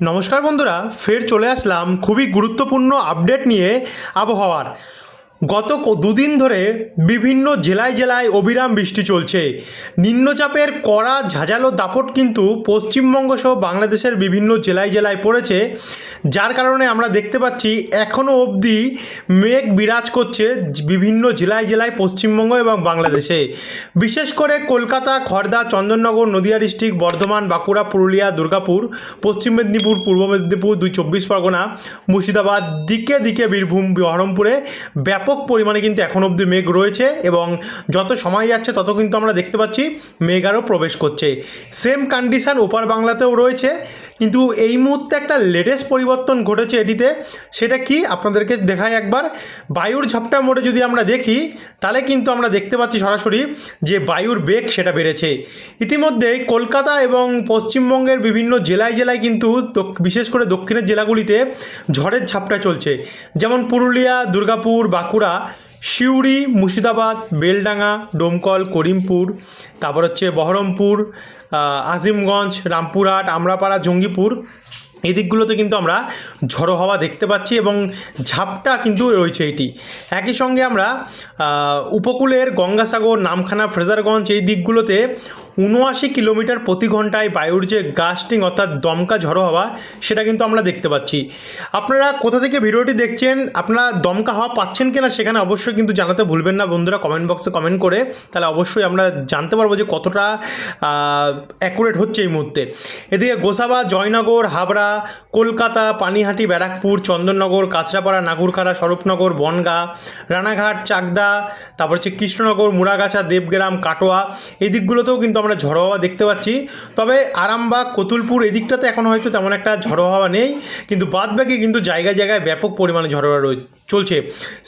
নমস্কার বন্ধুরা, ফের চলে আসলাম খুবই গুরুত্বপূর্ণ আপডেট নিয়ে আবহাওয়ার। গত দুদিন ধরে বিভিন্ন জেলায় জেলায় অবিরাম বৃষ্টি চলছে। নিম্নচাপের কড়া ঝাঁঝালো দাপট কিন্তু পশ্চিমবঙ্গ সহ বাংলাদেশের বিভিন্ন জেলায় জেলায় পড়েছে, যার কারণে আমরা দেখতে পাচ্ছি এখনও অবধি মেঘ বিরাজ করছে বিভিন্ন জেলায় জেলায় পশ্চিমবঙ্গ এবং বাংলাদেশে। বিশেষ করে কলকাতা, খড়দা, চন্দননগর, নদিয়া ডিস্ট্রিক্ট, বর্ধমান, বাঁকুড়া, পুরুলিয়া, দুর্গাপুর, পশ্চিম মেদিনীপুর, পূর্ব মেদিনীপুর, 24 পরগনা, মুর্শিদাবাদ, দিকে দিকে বীরভূম, বহরমপুরে ব্যাপক পরিমাণে কিন্তু এখন অবধি মেঘ রয়েছে এবং যত সময় যাচ্ছে তত কিন্তু আমরা দেখতে পাচ্ছি মেঘ আরও প্রবেশ করছে। সেম কন্ডিশান ওপার বাংলাতেও রয়েছে, কিন্তু এই মুহূর্তে একটা লেটেস্ট পরিবর্তন ঘটেছে এটিতে। সেটা কি আপনাদেরকে দেখাই একবার। বায়ুর ঝাপটা মোড়ে যদি আমরা দেখি তাহলে কিন্তু আমরা দেখতে পাচ্ছি সরাসরি যে বায়ুর বেগ সেটা বেড়েছে। ইতিমধ্যেই কলকাতা এবং পশ্চিমবঙ্গের বিভিন্ন জেলায় জেলায় কিন্তু বিশেষ করে দক্ষিণের জেলাগুলিতে ঝড়ের ঝাপটা চলছে, যেমন পুরুলিয়া, দুর্গাপুর, বাঁকুড়া, সিউড়ি, মুর্শিদাবাদ, বেলডাঙ্গা, ডোমকল, করিমপুর, তারপর হচ্ছে বহরমপুর, আজিমগঞ্জ, রামপুরহাট, আমরাপাড়া, জঙ্গিপুর, এই দিকগুলোতে কিন্তু আমরা ঝড়ো হাওয়া দেখতে পাচ্ছি এবং ঝাপটা কিন্তু রয়েছে এটি। একই সঙ্গে আমরা উপকূলের গঙ্গাসাগর, নামখানা, ফ্রেজারগঞ্জ এই দিকগুলোতে ৭৯ কিলোমিটার প্রতি ঘন্টায় বায়ুর যে গাস্টিং অর্থাৎ দমকা ঝড়ো হাওয়া সেটা কিন্তু আমরা দেখতে পাচ্ছি। আপনারা কোথা থেকে ভিডিওটি দেখছেন, আপনারা দমকা হাওয়া পাচ্ছেন কিনা সেখানে অবশ্যই কিন্তু জানাতে ভুলবেন না বন্ধুরা, কমেন্ট বক্সে কমেন্ট করে, তাহলে অবশ্যই আমরা জানতে পারবো যে কতটা অ্যাকুরেট হচ্ছে এই মুহূর্তে। এদিকে গোসাবা, জয়নগর, হাবড়া, কলকাতা, পানিহাটি, ব্যারাকপুর, চন্দননগর, কাঁচরাপাড়া, নাগুরখাড়া, স্বরূপনগর, বনগাঁ, রানাঘাট, চাকদা, তারপর হচ্ছে কৃষ্ণনগর, মুড়াগাছা, দেবগ্রাম, কাটোয়া এই দিকগুলোতেও কিন্তু আমরা ঝড়ো হাওয়া দেখতে পাচ্ছি। তবে আরামবাগ, কতুলপুর এই দিকটাতে এখন হয়তো তেমন একটা ঝড়ো হাওয়া নেই, কিন্তু বাদবাকি কিন্তু জায়গায় জায়গায় ব্যাপক পরিমাণে ঝড়ো হাওয়া চলছে।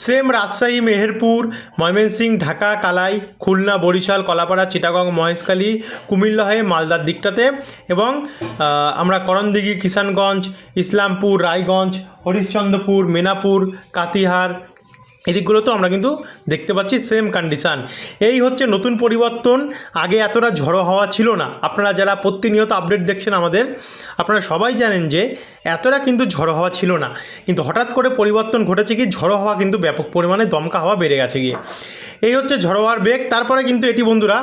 সেম রাজশাহী, মেহেরপুর, ময়মনসিংহ, ঢাকা, কালাই, খুলনা, বরিশাল, কলাপাড়া, চিটাগং, মহেশখালী, কুমিল্লা হয়ে মালদার দিকটাতে, এবং আমরা করণদিঘি, কিষানগঞ্জ, ইসলামপুর, রায়গঞ্জ, হরিশ্চন্দ্রপুর, মেনাপুর, কাতিহার এই দিকগুলোতেও আমরা কিন্তু দেখতে পাচ্ছি সেম কন্ডিশান। এই হচ্ছে নতুন পরিবর্তন। আগে এতটা ঝড়ো হাওয়া ছিল না। আপনারা যারা প্রতিনিয়ত আপডেট দেখছেন আমাদের, আপনারা সবাই জানেন যে এতটা কিন্তু ঝড়ো হাওয়া ছিল না, কিন্তু হঠাৎ করে পরিবর্তন ঘটেছে কি ঝড়ো হাওয়া কিন্তু ব্যাপক পরিমাণে দমকা হাওয়া বেড়ে গেছে গিয়ে। এই হচ্ছে ঝড়ো হাওয়ার বেগ। তারপরে কিন্তু এটি বন্ধুরা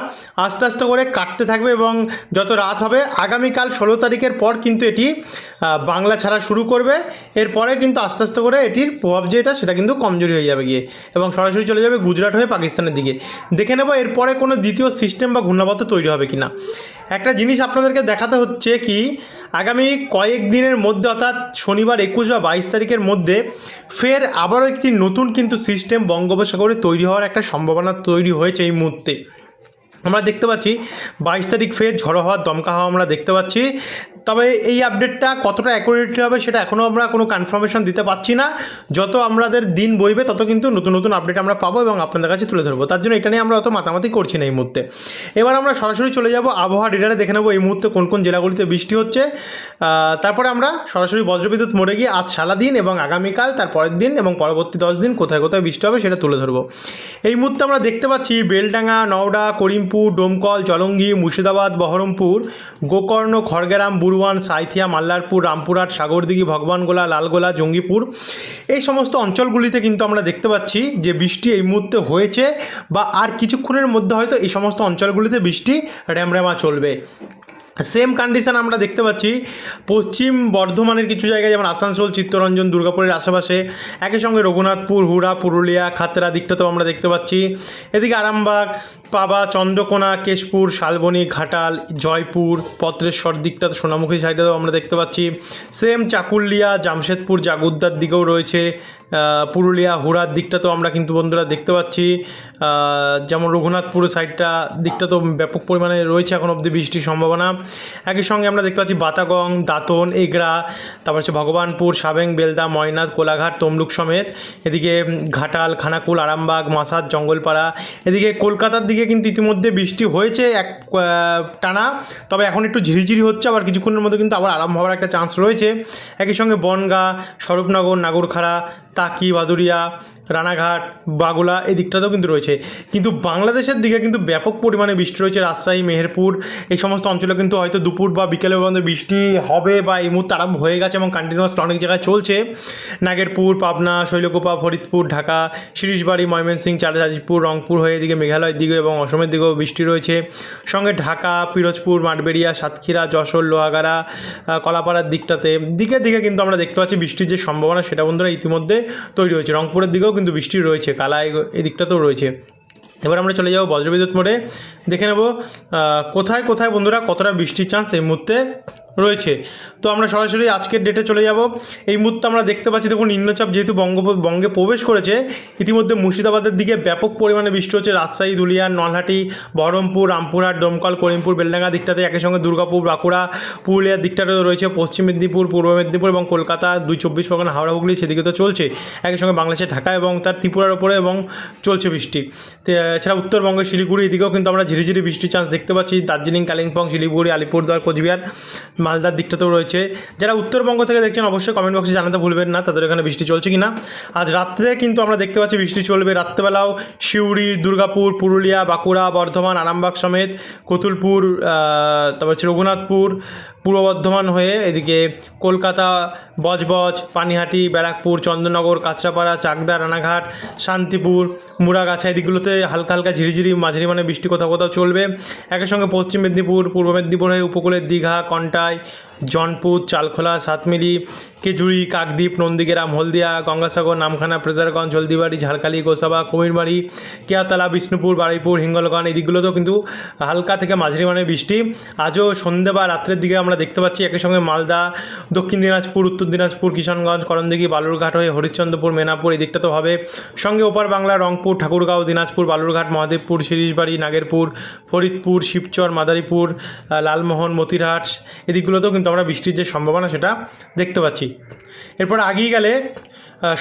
আস্তে আস্তে করে কাটতে থাকবে এবং যত রাত হবে আগামীকাল 16 তারিখের পর কিন্তু এটি বাংলা ছাড়া শুরু করবে। এরপরে কিন্তু আস্তে আস্তে করে এটির প্রভাব যেটা সেটা কিন্তু কমজোরি হয়ে যাবে গিয়ে এবং সরাসরি চলে যাবে গুজরাট হয়ে পাকিস্তানের দিকে। দেখে নেব এরপরে কোনো দ্বিতীয় সিস্টেম বা ঘূর্ণাবর্ত তৈরি হবে কিনা। একটা জিনিস আপনাদেরকে দেখাতে হচ্ছে কি, আগামী কয়েক দিনের মধ্যে অর্থাৎ শনিবার 21 বা 22 তারিখের মধ্যে ফের আবারও একটি নতুন কিন্তু সিস্টেম বঙ্গোপসাগরে তৈরি হওয়ার একটা সম্ভাবনা তৈরি হয়েছে এই মুহূর্তে। আমরা দেখতে পাচ্ছি 22 তারিখ ফের ঝড়ো হওয়ার দমকা হাওয়া আমরা দেখতে পাচ্ছি। তবে এই আপডেটটা কতটা অ্যাকুরেটলি হবে সেটা এখনও আমরা কোনো কনফার্মেশন দিতে পারছি না। যত আমাদের দিন বইবে তত কিন্তু নতুন নতুন আপডেট আমরা পাবো এবং আপনাদের কাছে তুলে ধরবো। তার জন্য এটা নিয়ে আমরা অত মাতামাতি করছি না এই মুহূর্তে। এবার আমরা সরাসরি চলে যাব আবহাওয়া রিডারে, দেখে নেবো এই মুহূর্তে কোন কোন জেলাগুলিতে বৃষ্টি হচ্ছে। তারপরে আমরা সরাসরি বজ্রবিদ্যুৎ মোড়ে গিয়ে আজ সারাদিন এবং আগামীকাল তার পরের দিন এবং পরবর্তী 10 দিন কোথায় কোথায় বৃষ্টি হবে সেটা তুলে ধরবো। এই মুহূর্তে আমরা দেখতে পাচ্ছি বেলডাঙ্গা, নওডা, করিমপুর, ডোমকল, জলঙ্গি, মুর্শিদাবাদ, বহরমপুর, গোকর্ণ, খড়গ্রাম, বুরওয়ান, সাঁইথিয়া, মাল্লারপুর, রামপুরহাট, সাগরদিঘি, ভগবানগোলা, লালগোলা, জঙ্গিপুর এই সমস্ত অঞ্চলগুলিতে কিন্তু আমরা দেখতে পাচ্ছি যে বৃষ্টি এই মুহূর্তে হয়েছে বা আর কিছুক্ষণের মধ্যে হয়তো এই সমস্ত অঞ্চলগুলিতে বৃষ্টি র্যামর্যামা চলবে। সেম কন্ডিশান আমরা দেখতে পাচ্ছি পশ্চিম বর্ধমানের কিছু জায়গায়, যেমন আসানসোল, চিত্তরঞ্জন, দুর্গাপুরের আশেপাশে, একই সঙ্গে রঘুনাথপুর, হুড়া, পুরুলিয়া, খাতড়া দিকটাতেও আমরা দেখতে পাচ্ছি। এদিকে আরামবাগ, পাবা, চন্দ্রকোনা, কেশপুর, শালবনী, ঘাটাল, জয়পুর, পত্রেশ্বর দিকটাতে, সোনামুখী সাইডেও আমরা দেখতে পাচ্ছি। সেম চাকুলিয়া, জামশেদপুর, জাগুদ্দার দিকেও রয়েছে। পুরুলিয়া, হুড়ার দিকটাতেও আমরা কিন্তু বন্ধুরা দেখতে পাচ্ছি, যেমন রঘুনাথপুর সাইডটা দিকটাতেও ব্যাপক পরিমাণে রয়েছে এখন অবধি বৃষ্টির সম্ভাবনা। একই সঙ্গে আমরা দেখতে পাচ্ছি বাতাগং, দাঁতন, এগরা, তারপর হচ্ছে ভগবানপুর, সাবেং, বেলদা, ময়নাদ, কোলাঘাট, তমলুক সমেত। এদিকে ঘাটাল, খানাকুল, আরামবাগ, মাসাদ, জঙ্গলপাড়া। এদিকে কলকাতার দিকে কিন্তু ইতিমধ্যে বৃষ্টি হয়েছে এক টানা, তবে এখন একটু ঝিরিঝিরি হচ্ছে, আবার কিছুক্ষণের মধ্যে কিন্তু আবার আরাম হওয়ার একটা চান্স রয়েছে। একই সঙ্গে বনগাঁ, স্বরূপনগর, নাগরখাড়া, তাকি, বাদুরিয়া, রানাঘাট, বাগুলা এই দিকটাতেও কিন্তু রয়েছে। কিন্তু বাংলাদেশের দিকে কিন্তু ব্যাপক পরিমাণে বৃষ্টি রয়েছে। রাজশাহী, মেহেরপুর এই সমস্ত অঞ্চলে কিন্তু হয়তো দুপুর বা বিকেলের মধ্যে বৃষ্টি হবে বা এই মুহূর্তে আরম্ভ হয়ে গেছে এবং কন্টিনিউয়াস অনেক জায়গায় চলছে। নাগেরপুর, পাবনা, শৈলকুপা, ফরিদপুর, ঢাকা, শিরিশবাড়ি, ময়মনসিংহ, চাঁদপুর, রংপুর হয়ে এদিকে মেঘালয়ের দিকে এবং অসমের দিকেও বৃষ্টি রয়েছে। সঙ্গে ঢাকা, পিরোজপুর, মাঠবেড়িয়া, সাতক্ষীরা, যশোর, লোহাগাড়া, কলাপাড়ার দিকটাতে দিকে কিন্তু আমরা দেখতে পাচ্ছি বৃষ্টির যে সম্ভাবনা সেটা বন্ধুরা ইতিমধ্যে তৈরি হয়েছে। রংপুরের দিকেও কিন্তু বৃষ্টি রয়েছে, কালাই এই দিকটাতেও রয়েছে। এবার আমরা চলে যাব বজ্রবিদ্যুৎ মোড়ে, দেখে নেব কোথায় কোথায় বন্ধুরা কতটা বৃষ্টির চান্স এই মুহূর্তে রয়েছে। তো আমরা সরাসরি আজকের ডেটে চলে যাব। এই মুহূর্তে আমরা দেখতে পাচ্ছি দেখুন নিম্নচাপ যেহেতু বঙ্গে প্রবেশ করেছে, ইতিমধ্যে মুর্শিদাবাদের দিকে ব্যাপক পরিমাণে বৃষ্টি হচ্ছে। রাজশাহী, ধুলিয়ান, নলহাটি, বহরমপুর, রামপুরহাট, দমকল, করিমপুর, বেলডাঙ্গা দিকটাতে, একই সঙ্গে দুর্গাপুর, বাঁকুড়া, পুরুলিয়ার দিকটাতেও রয়েছে। পশ্চিম মেদিনীপুর, পূর্ব মেদিনীপুর এবং কলকাতা, 2-24 পরগনা, হাওড়া, হুগলি সেদিকে তো চলছে। একই সঙ্গে বাংলাদেশের ঢাকা এবং তার ত্রিপুরার ওপরে এবং চলছে বৃষ্টি। এছাড়া উত্তরবঙ্গের শিলিগুড়ি এদিকেও কিন্তু আমরা ঝিরিঝিরি বৃষ্টির চান্স দেখতে পাচ্ছি। দার্জিলিং, কালিম্পং, শিলিগুড়ি, আলিপুরদুয়ার, কোচবিহার, মালদার দিকটাতেও রয়েছে। যারা উত্তরবঙ্গ থেকে দেখছেন অবশ্যই কমেন্ট বক্সে জানাতে ভুলবেন না তাদের এখানে বৃষ্টি চলছে কিনা। আজ রাত্রে কিন্তু আমরা দেখতে পাচ্ছি বৃষ্টি চলবে। রাত্রেবেলাও সিউড়ি, দুর্গাপুর, পুরুলিয়া, বাঁকুড়া, বর্ধমান, আরামবাগ সমেত, কতুলপুর, তারপর হচ্ছে রঘুনাথপুর, পূর্ব বর্ধমান হয়ে এদিকে কলকাতা, বজবজ, পানিহাটি, ব্যারাকপুর, চন্দননগর, কাঁচরাপাড়া, চাকদা, রানাঘাট, শান্তিপুর, মুড়াগাছা এদিকগুলোতে হালকা হালকা ঝিরিঝিরি মাঝারি মানে বৃষ্টি কোথাও কোথাও চলবে। একই সঙ্গে পশ্চিম মেদিনীপুর, পূর্ব মেদিনীপুর হয়ে উপকূলের দীঘা, কন্টাই, জনপুর, চালখোলা, সাতমিলি, কেজুরি, কাকদ্বীপ, নন্দীগ্রাম, হলদিয়া, গঙ্গাসাগর, নামখানা, ফ্রেজারগঞ্জ, হলদিবাড়ি, ঝালকালি, গোসাবা, কুমিরমারি, কেয়াতলা, বিষ্ণুপুর, বারুইপুর, হিঙ্গলগঞ্জ এই দিকগুলোতেও কিন্তু হালকা থেকে মাঝারি মানের বৃষ্টি আজও সন্ধ্যে বা রাত্রের দিকে আমরা দেখতে পাচ্ছি। একই সঙ্গে মালদা, দক্ষিণ দিনাজপুর, উত্তর দিনাজপুর, কিষানগঞ্জ, করণদিঘি, বালুরঘাট হয়ে হরিশ্চন্দ্রপুর, মেনাপুর এই দিকটাতেও হবে। সঙ্গে ওপার বাংলা, রংপুর, ঠাকুরগাঁও, দিনাজপুর, বালুরঘাট, মহাদেবপুর, শিরিশবাড়ি, নাগেরপুর, ফরিদপুর, শিবচর, মাদারীপুর, লালমোহন, মতিরহাট এদিকগুলোতেও কিন্তু আমরা বৃষ্টির যে সম্ভাবনা সেটা দেখতে পাচ্ছি। এরপর আগিয়ে গেলে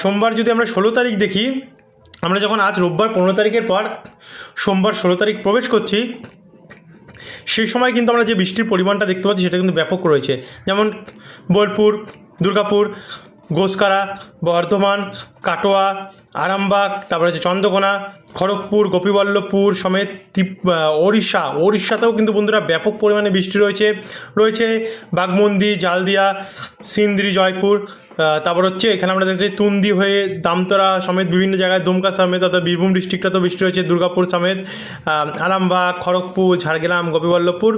সোমবার যদি আমরা 16 তারিখ দেখি, আমরা যখন আজ রোববার 15 তারিখের পর সোমবার 16 তারিখ প্রবেশ করছি, সেই সময় কিন্তু আমরা যে বৃষ্টির পরিমাণটা দেখতে পাচ্ছি সেটা কিন্তু ব্যাপক রয়েছে। যেমন বোলপুর, দুর্গাপুর, ঘোষকারা, বর্ধমান, কাটোয়া, আরামবাগ, তারপরে হচ্ছে চন্দ্রকোনা, খড়গপুর, গোপীবল্লভপুর সমেত ওড়িশাতেও কিন্তু বন্ধুরা ব্যাপক পরিমাণে বৃষ্টি রয়েছে বাঘমুন্ডি, জালদিয়া, সিন্দ্রি, জয়পুর, তারপর হচ্ছে এখানে আমরা দেখছি তুন্দি হয়ে দামতরা সমেত বিভিন্ন জায়গায়, দুমকা সমেত অর্থাৎ বীরভূম ডিস্ট্রিক্টটাতেও বৃষ্টি রয়েছে, দুর্গাপুর সমেত, আরামবাগ, খড়গপুর, ঝাড়গ্রাম, গোপীবল্লভপুর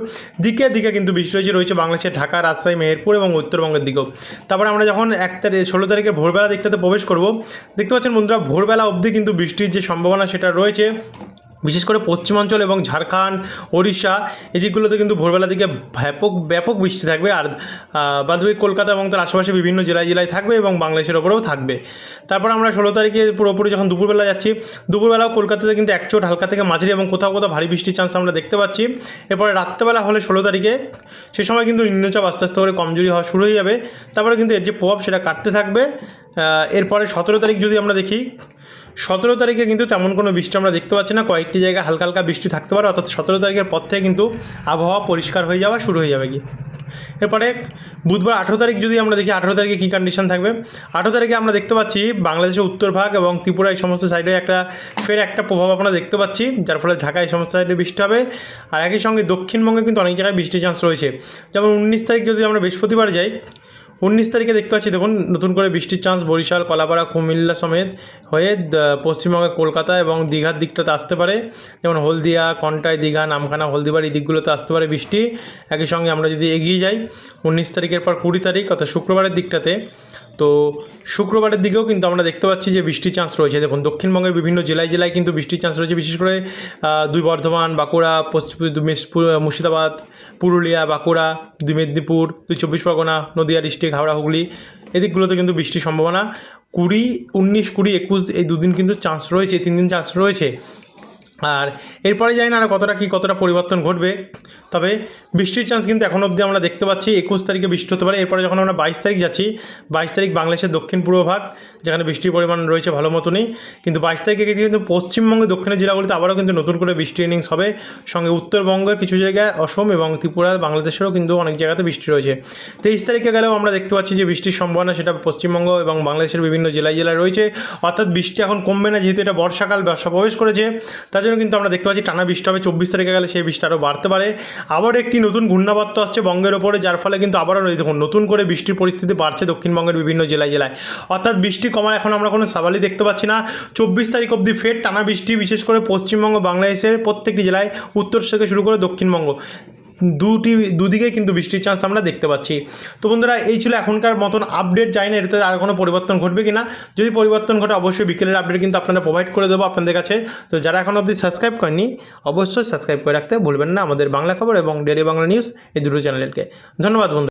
দিকে কিন্তু বৃষ্টি রয়েছে বাংলাদেশের ঢাকা, রাজশাহী, মেহেরপুর এবং উত্তরবঙ্গের দিকেও। তারপরে আমরা যখন 16 তারিখের ভোরবেলা দিকটাতে প্রবেশ করব, দেখতে পাচ্ছেন বন্ধুরা ভোরবেলা অবধি কিন্তু বৃষ্টির যে সম্ভাবনা সেটা রয়েছে। বিশেষ করে পশ্চিমাঞ্চল এবং ঝাড়খণ্ড, ওড়িশা এদিকগুলোতে কিন্তু ভোরবেলা দিকে ব্যাপক বৃষ্টি থাকবে। আর বাদবাকি কলকাতা এবং তার আশেপাশে বিভিন্ন জেলায় থাকবে এবং বাংলাদেশের ওপরেও থাকবে। তারপর আমরা 16 তারিখে পুরোপুরি যখন দুপুরবেলা যাচ্ছি, দুপুরবেলাও কলকাতাতে কিন্তু একচোট হালকা থেকে মাঝারি এবং কোথাও ভারী বৃষ্টির চান্স আমরা দেখতে পাচ্ছি। এরপরে রাত্রেবেলা হলে 16 তারিখে সে সময় কিন্তু নিম্নচাপ আস্তে আস্তে করে কমজোরি হওয়া শুরু হয়ে যাবে। তারপরে কিন্তু এর যে প্রভাব সেটা কাটতে থাকবে। এরপরে 17 তারিখ যদি আমরা দেখি, 17 তারিখে কিন্তু তেমন কোনো বৃষ্টি আমরা দেখতে পাচ্ছি না। কয়েকটি জায়গায় হালকা হালকা বৃষ্টি থাকতে পারে, অর্থাৎ 17 তারিখের পর থেকে কিন্তু আবহাওয়া পরিষ্কার হয়ে যাওয়া শুরু হয়ে যাবে কি। এরপরে বুধবার 18 তারিখ যদি আমরা দেখি, 18 তারিখে কী কন্ডিশন থাকবে। 18 তারিখে আমরা দেখতে পাচ্ছি বাংলাদেশের উত্তরভাগ এবং ত্রিপুরা এই সমস্ত সাইডে একটা প্রভাব আমরা দেখতে পাচ্ছি, যার ফলে ঢাকা এই সমস্ত সাইডে বৃষ্টি হবে। আর একই সঙ্গে দক্ষিণবঙ্গে কিন্তু অনেক জায়গায় বৃষ্টির চান্স রয়েছে। যেমন 19 তারিখ যদি আমরা বৃহস্পতিবার যাই, 19 তারিখে দেখতে পাচ্ছি দেখুন নতুন করে বৃষ্টির চান্স বরিশাল, কলাপাড়া, কুমিল্লা সমেত হয়ে পশ্চিমবঙ্গের কলকাতা এবং দীঘার দিকটাতে আসতে পারে। যেমন হলদিয়া, কন্টাই, দীঘা, নামখানা, হলদিবাড়ি এই দিকগুলোতে আসতে পারে বৃষ্টি। একই সঙ্গে আমরা যদি এগিয়ে যাই 19 তারিখের পর 20 তারিখ অর্থাৎ শুক্রবারের দিকটাতে, তো শুক্রবারের দিকেও কিন্তু আমরা দেখতে পাচ্ছি যে বৃষ্টির চান্স রয়েছে। দেখুন দক্ষিণবঙ্গের বিভিন্ন জেলায় কিন্তু বৃষ্টির চান্স রয়েছে, বিশেষ করে বর্ধমান, বাঁকুড়া, মুর্শিদাবাদ, পুরুলিয়া, বাঁকুড়া, মেদিনীপুর, 24 পরগনা, নদিয়া ডিস্ট্রিক্ট, হাওড়া, হুগলি এদিকগুলোতে কিন্তু বৃষ্টির সম্ভাবনা 20, 19, 20, 21 এই দুদিন কিন্তু চান্স রয়েছে, 3 দিন চান্স রয়েছে। আর এরপরে জানি না আর কতটা পরিবর্তন ঘটবে, তবে বৃষ্টির চান্স কিন্তু এখন অবধি আমরা দেখতে পাচ্ছি 21 তারিখে বৃষ্টি হতে পারে। এরপরে যখন আমরা 22 তারিখ যাচ্ছি, 22 তারিখ বাংলাদেশের দক্ষিণ পূর্ব ভাগ যেখানে বৃষ্টির পরিমাণ রয়েছে ভালো মতনই, কিন্তু 22 তারিখে কিন্তু পশ্চিমবঙ্গের দক্ষিণের জেলাগুলিতে আবারও কিন্তু নতুন করে বৃষ্টি ইনিংস হবে। সঙ্গে উত্তরবঙ্গের কিছু জায়গায়, অসম এবং ত্রিপুরা, বাংলাদেশেরও কিন্তু অনেক জায়গাতে বৃষ্টি রয়েছে। 23 তারিখে গেলেও আমরা দেখতে পাচ্ছি যে বৃষ্টির সম্ভাবনা সেটা পশ্চিমবঙ্গ এবং বাংলাদেশের বিভিন্ন জেলায় রয়েছে, অর্থাৎ বৃষ্টি এখন কমবে না, যেহেতু এটা বর্ষা প্রবেশ করেছে। তার জন্য জন্য কিন্তু আমরা দেখতে পাচ্ছি টানা বৃষ্টি হবে, 24 তারিখে গেলে সেই বৃষ্টি আরও বাড়তে পারে। আবার একটি নতুন ঘূর্ণাবর্ত আসছে বঙ্গের ওপরে, যার ফলে কিন্তু আবারও দেখুন নতুন করে বৃষ্টির পরিস্থিতি বাড়ছে দক্ষিণবঙ্গের বিভিন্ন জেলায় জেলায়। অর্থাৎ বৃষ্টি কমার এখন আমরা কোনো সাবালই দেখতে পাচ্ছি না। 24 তারিখ অবধি ফের টানা বৃষ্টি, বিশেষ করে পশ্চিমবঙ্গ, বাংলাদেশের প্রত্যেকটি জেলায়, উত্তর থেকে শুরু করে দক্ষিণবঙ্গ দুদিকে কিন্তু বৃষ্টির চান্স আমরা দেখতে পাচ্ছি। তো বন্ধুরা, এই ছিল এখনকার মতন আপডেট। জানি না এটাতে আর কোনো পরিবর্তন ঘটবে কিনা, যদি পরিবর্তন ঘটে অবশ্যই বিকেলের আপডেট কিন্তু আপনারা প্রোভাইড করে দেবো আপনাদের কাছে। তো যারা এখন অবধি সাবস্ক্রাইব করেননি অবশ্যই সাবস্ক্রাইব করে রাখতে ভুলবেন না আমাদের বাংলা খবর এবং ডেলি বাংলা নিউজ, এই দুটো চ্যানেলকে। ধন্যবাদ বন্ধু।